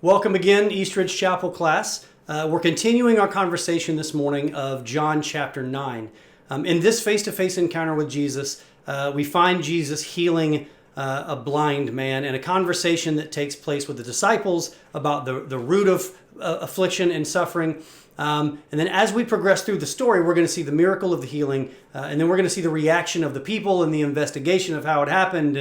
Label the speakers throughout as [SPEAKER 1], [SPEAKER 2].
[SPEAKER 1] Welcome again, Eastridge Chapel class. We're continuing our conversation this morning of John chapter 9. In this face-to-face encounter with Jesus, we find Jesus healing a blind man and a conversation that takes place with the disciples about the root of affliction and suffering. And then as we progress through the story, we're going to see the miracle of the healing, and then we're going to see the reaction of the people and the investigation of how it happened,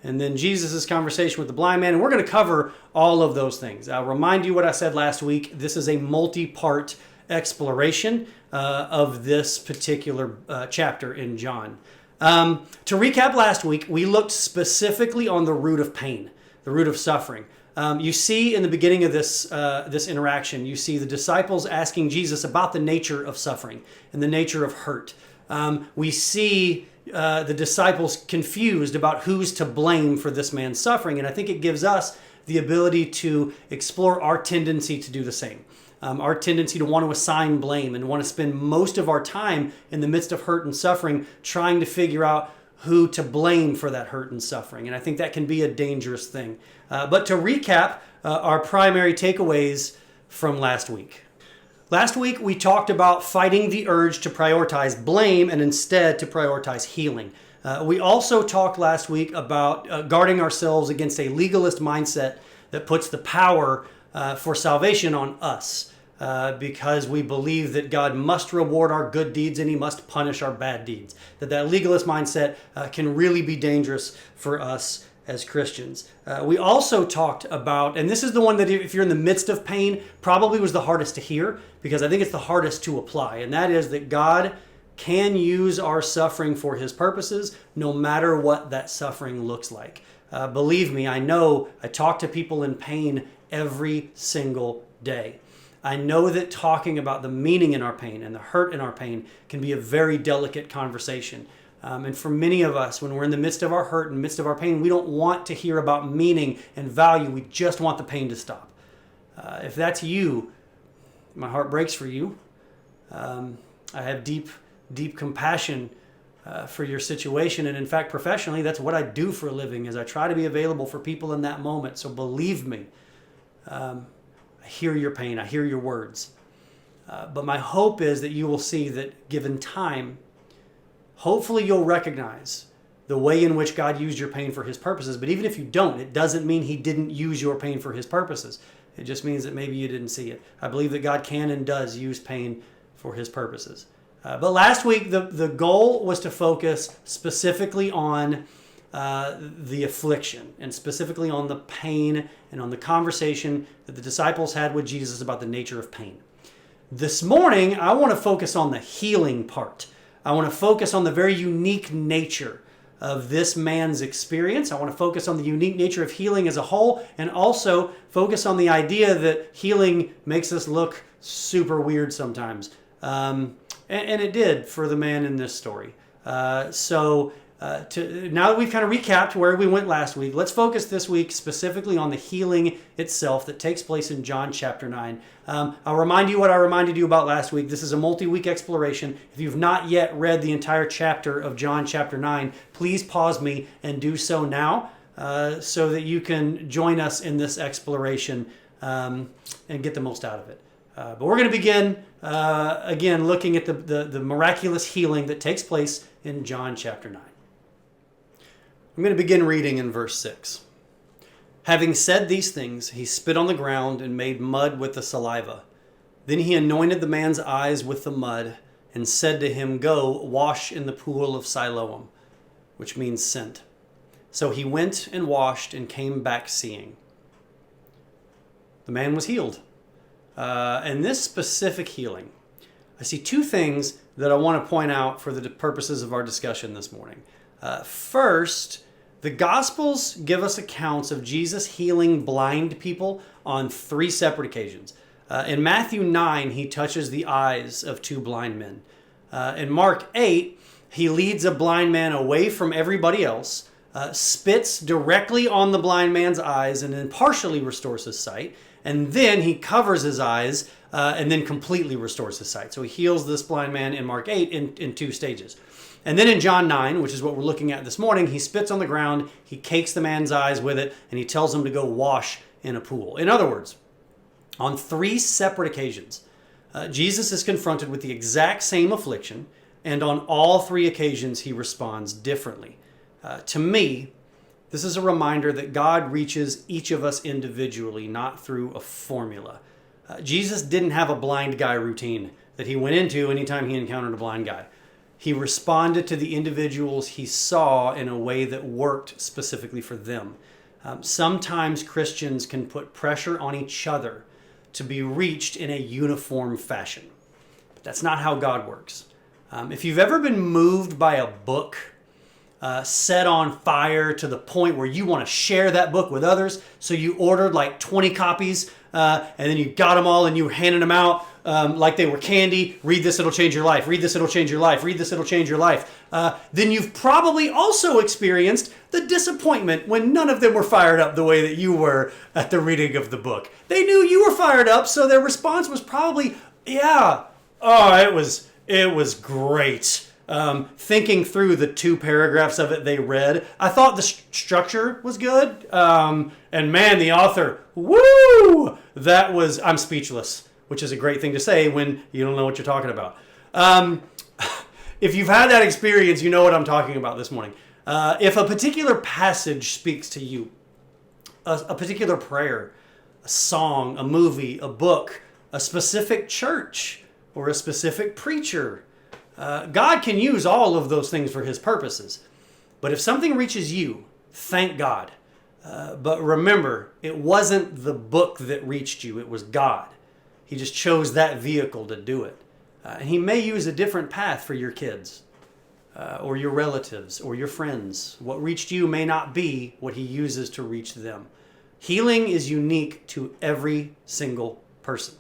[SPEAKER 1] and then Jesus' conversation with the blind man. And we're going to cover all of those things. I'll remind you what I said last week. This is a multi-part exploration of this particular chapter in John. To recap last week, we looked specifically on the root of pain, the root of suffering. You see in the beginning of this interaction, you see the disciples asking Jesus about the nature of suffering and the nature of hurt. We see the disciples confused about who's to blame for this man's suffering. And I think it gives us the ability to explore our tendency to do the same. Our tendency to want to assign blame and want to spend most of our time in the midst of hurt and suffering trying to figure out who to blame for that hurt and suffering. And I think that can be a dangerous thing. But to recap our primary takeaways from last week. Last week, we talked about fighting the urge to prioritize blame and instead to prioritize healing. We also talked last week about guarding ourselves against a legalist mindset that puts the power for salvation on us because we believe that God must reward our good deeds and he must punish our bad deeds. That legalist mindset can really be dangerous for us as Christians. We also talked about, and this is the one that if you're in the midst of pain, probably was the hardest to hear because I think it's the hardest to apply. And that is that God can use our suffering for his purposes, no matter what that suffering looks like. Believe me, I know I talk to people in pain every single day. I know that talking about the meaning in our pain and the hurt in our pain can be a very delicate conversation. And for many of us, when we're in the midst of our hurt and midst of our pain, we don't want to hear about meaning and value. We just want the pain to stop. If that's you, my heart breaks for you. I have deep compassion for your situation. And in fact, professionally, that's what I do for a living, is I try to be available for people in that moment. So believe me, I hear your pain. I hear your words. But my hope is that you will see that given time, hopefully you'll recognize the way in which God used your pain for his purposes. But even if you don't, it doesn't mean he didn't use your pain for his purposes. It just means that maybe you didn't see it. I believe that God can and does use pain for his purposes. But last week, the goal was to focus specifically on the affliction and specifically on the pain and on the conversation that the disciples had with Jesus about the nature of pain. This morning, I want to focus on the healing part. I want to focus on the very unique nature of this man's experience. I want to focus on the unique nature of healing as a whole, and also focus on the idea that healing makes us look super weird sometimes. And it did for the man in this story. Now that we've kind of recapped where we went last week, let's focus this week specifically on the healing itself that takes place in John chapter 9. I'll remind you what I reminded you about last week. This is a multi-week exploration. If you've not yet read the entire chapter of John chapter 9, please pause me and do so now so that you can join us in this exploration and get the most out of it. But we're going to begin again looking at the miraculous healing that takes place in John chapter 9. I'm going to begin reading in verse 6. Having said these things, he spit on the ground and made mud with the saliva. Then he anointed the man's eyes with the mud and said to him, "Go, wash in the pool of Siloam," which means sent. So he went and washed and came back seeing. The man was healed. And this specific healing, I see two things that I want to point out for the purposes of our discussion this morning. First, the Gospels give us accounts of Jesus healing blind people on three separate occasions. In Matthew 9, he touches the eyes of two blind men. In Mark 8, he leads a blind man away from everybody else, spits directly on the blind man's eyes, and then partially restores his sight. And then he covers his eyes and then completely restores his sight. So he heals this blind man in Mark 8 in two stages. And then in John 9, which is what we're looking at this morning, he spits on the ground, he cakes the man's eyes with it, and he tells him to go wash in a pool. In other words, on 3 separate occasions, Jesus is confronted with the exact same affliction, and on all 3 occasions he responds differently. To me, this is a reminder that God reaches each of us individually, not through a formula. Jesus didn't have a blind guy routine that he went into anytime he encountered a blind guy. He responded to the individuals he saw in a way that worked specifically for them. Sometimes Christians can put pressure on each other to be reached in a uniform fashion. But that's not how God works. If you've ever been moved by a book, set on fire to the point where you want to share that book with others, so you ordered like 20 copies, and then you got them all and you were handing them out like they were candy. Read this, it'll change your life. Read this, it'll change your life. Read this, it'll change your life. Then you've probably also experienced the disappointment when none of them were fired up the way that you were at the reading of the book. They knew you were fired up, so their response was probably, yeah, oh, it was great. Thinking through the 2 paragraphs of it they read, I thought the structure was good. And man, the author, woo! I'm speechless, which is a great thing to say when you don't know what you're talking about. If you've had that experience, you know what I'm talking about this morning. If a particular passage speaks to you, a particular prayer, a song, a movie, a book, a specific church, or a specific preacher, God can use all of those things for his purposes. But if something reaches you, thank God. But remember, it wasn't the book that reached you, it was God. He just chose that vehicle to do it. And he may use a different path for your kids, or your relatives, or your friends. What reached you may not be what he uses to reach them. Healing is unique to every single person,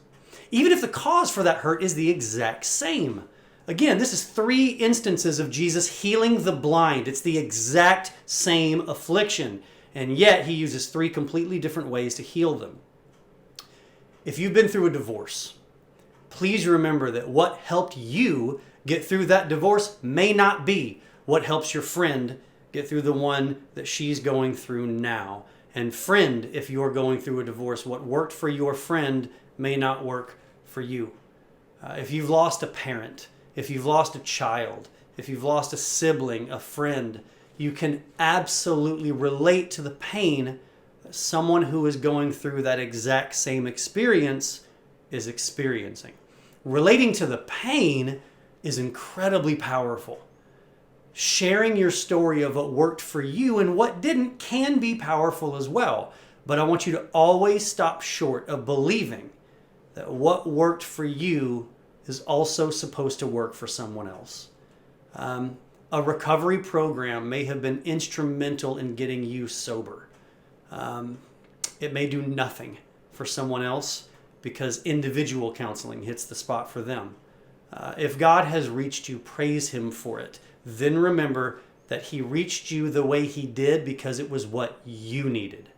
[SPEAKER 1] even if the cause for that hurt is the exact same. Again, this is 3 instances of Jesus healing the blind. It's the exact same affliction, and yet he uses 3 completely different ways to heal them. If you've been through a divorce, please remember that what helped you get through that divorce may not be what helps your friend get through the one that she's going through now. And friend, if you're going through a divorce, what worked for your friend may not work for you. If you've lost a parent, if you've lost a child, if you've lost a sibling, a friend, you can absolutely relate to the pain that someone who is going through that exact same experience is experiencing. Relating to the pain is incredibly powerful. Sharing your story of what worked for you and what didn't can be powerful as well. But I want you to always stop short of believing that what worked for you is also supposed to work for someone else. A recovery program may have been instrumental in getting you sober. It may do nothing for someone else because individual counseling hits the spot for them. If God has reached you, praise him for it. Then remember that he reached you the way he did because it was what you needed.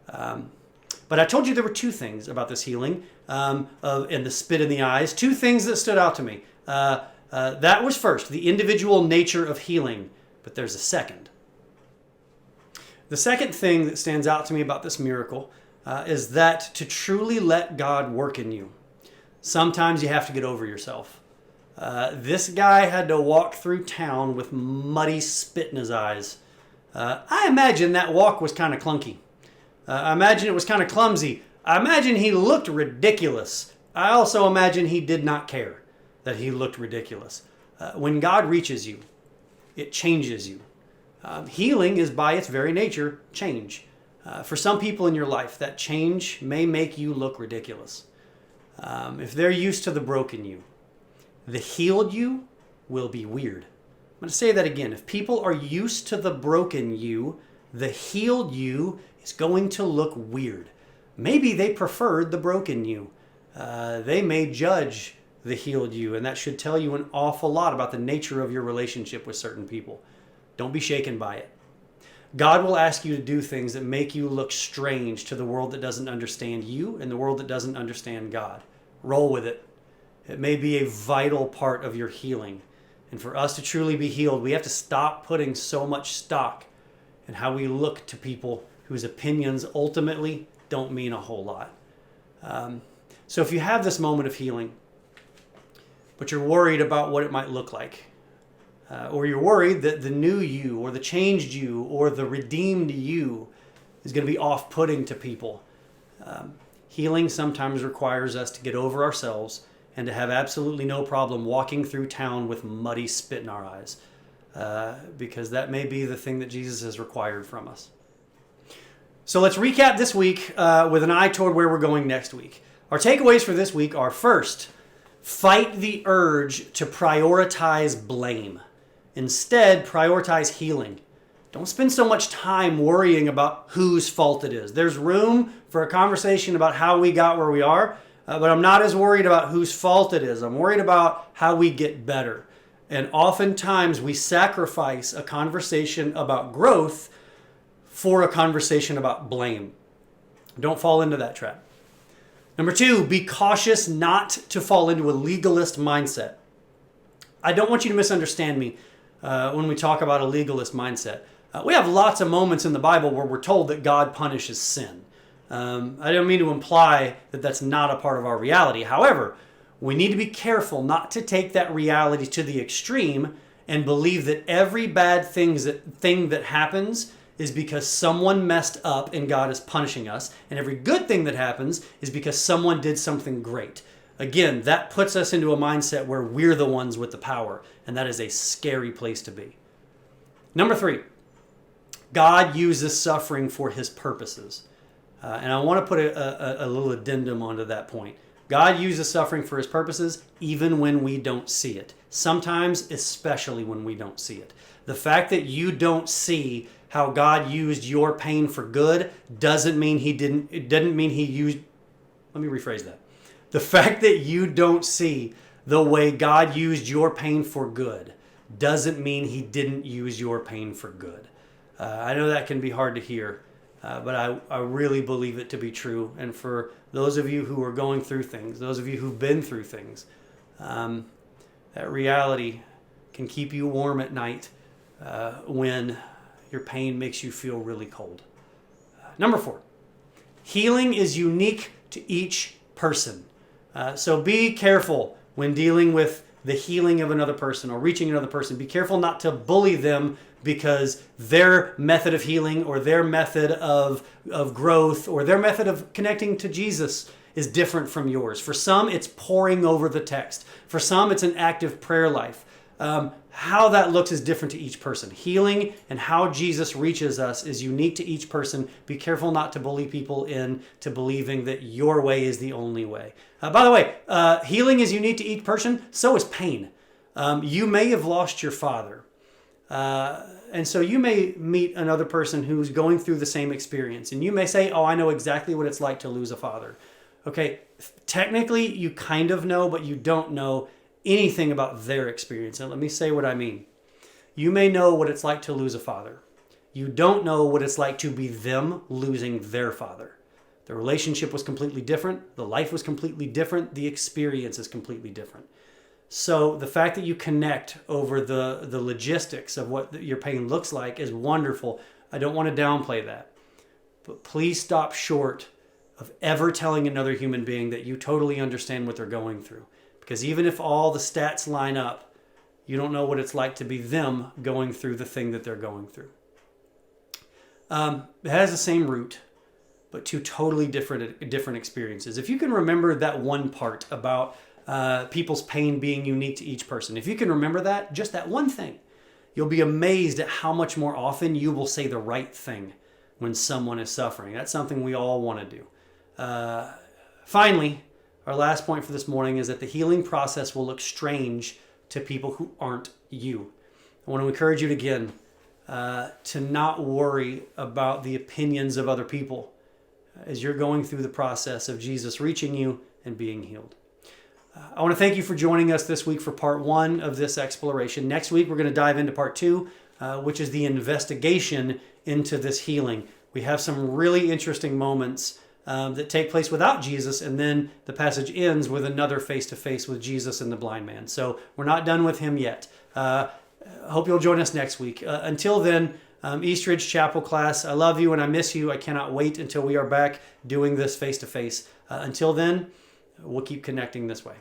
[SPEAKER 1] But I told you there were 2 things about this healing and the spit in the eyes. 2 things that stood out to me. That was first, the individual nature of healing. But there's a second. The second thing that stands out to me about this miracle is that to truly let God work in you, sometimes you have to get over yourself. This guy had to walk through town with muddy spit in his eyes. I imagine that walk was kind of clunky. I imagine it was kind of clumsy. I imagine he looked ridiculous. I also imagine he did not care that he looked ridiculous. When God reaches you, it changes you. Healing is by its very nature change. For some people in your life, that change may make you look ridiculous. If they're used to the broken you, the healed you will be weird. I'm going to say that again. If people are used to the broken you, the healed you is going to look weird. Maybe they preferred the broken you. They may judge the healed you, and that should tell you an awful lot about the nature of your relationship with certain people. Don't be shaken by it. God will ask you to do things that make you look strange to the world that doesn't understand you and the world that doesn't understand God. Roll with it. It may be a vital part of your healing. And for us to truly be healed, we have to stop putting so much stock in how we look to people whose opinions ultimately don't mean a whole lot. So if you have this moment of healing, but you're worried about what it might look like, or you're worried that the new you or the changed you or the redeemed you is going to be off-putting to people, healing sometimes requires us to get over ourselves and to have absolutely no problem walking through town with muddy spit in our eyes, because that may be the thing that Jesus has required from us. So let's recap this week with an eye toward where we're going next week. Our takeaways for this week are, first, fight the urge to prioritize blame. Instead, prioritize healing. Don't spend so much time worrying about whose fault it is. There's room for a conversation about how we got where we are, but I'm not as worried about whose fault it is. I'm worried about how we get better. And oftentimes we sacrifice a conversation about growth for a conversation about blame. Don't fall into that trap. Number 2, be cautious not to fall into a legalist mindset. I don't want you to misunderstand me when we talk about a legalist mindset. We have lots of moments in the Bible where we're told that God punishes sin. I don't mean to imply that that's not a part of our reality. However, we need to be careful not to take that reality to the extreme and believe that every bad thing that happens is because someone messed up and God is punishing us, and every good thing that happens is because someone did something great. Again, that puts us into a mindset where we're the ones with the power, and that is a scary place to be. Number 3, God uses suffering for his purposes. And I want to put a little addendum onto that point. God uses suffering for his purposes even when we don't see it. Sometimes, especially when we don't see it. The fact that you don't see how God used your pain for good doesn't mean it didn't mean he used, let me rephrase that. The fact that you don't see the way God used your pain for good doesn't mean he didn't use your pain for good. I know that can be hard to hear, but I really believe it to be true. And for those of you who are going through things, those of you who've been through things, that reality can keep you warm at night when your pain makes you feel really cold. Number 4, healing is unique to each person. So be careful when dealing with the healing of another person or reaching another person. Be careful not to bully them because their method of healing or their method of growth or their method of connecting to Jesus is different from yours. For some, it's poring over the text. For some, it's an active prayer life. How that looks is different to each person. Healing and how Jesus reaches us is unique to each person. Be careful not to bully people into believing that your way is the only way. By the way, healing is unique to each person. So is pain. You may have lost your father. And so you may meet another person who's going through the same experience. And you may say, oh, I know exactly what it's like to lose a father. Okay, technically you kind of know, but you don't know anything about their experience. And let me say what I mean. You may know what it's like to lose a father. You don't know what it's like to be them losing their father. The relationship was completely different. The life was completely different. The experience is completely different. So the fact that you connect over the logistics of what your pain looks like is wonderful. I don't want to downplay that. But please stop short of ever telling another human being that you totally understand what they're going through. Because even if all the stats line up, you don't know what it's like to be them going through the thing that they're going through. It has the same root, but two totally different experiences. If you can remember that one part about people's pain being unique to each person, if you can remember that, just that one thing, you'll be amazed at how much more often you will say the right thing when someone is suffering. That's something we all want to do. Finally, our last point for this morning is that the healing process will look strange to people who aren't you. I want to encourage you again to not worry about the opinions of other people as you're going through the process of Jesus reaching you and being healed. I want to thank you for joining us this week for part 1 of this exploration. Next week, we're going to dive into part 2, which is the investigation into this healing. We have some really interesting moments that take place without Jesus, and then the passage ends with another face-to-face with Jesus and the blind man. So we're not done with him yet. Hope you'll join us next week. Until then, Eastridge Chapel class. I love you and I miss you. I cannot wait until we are back doing this face-to-face. Until then, we'll keep connecting this way.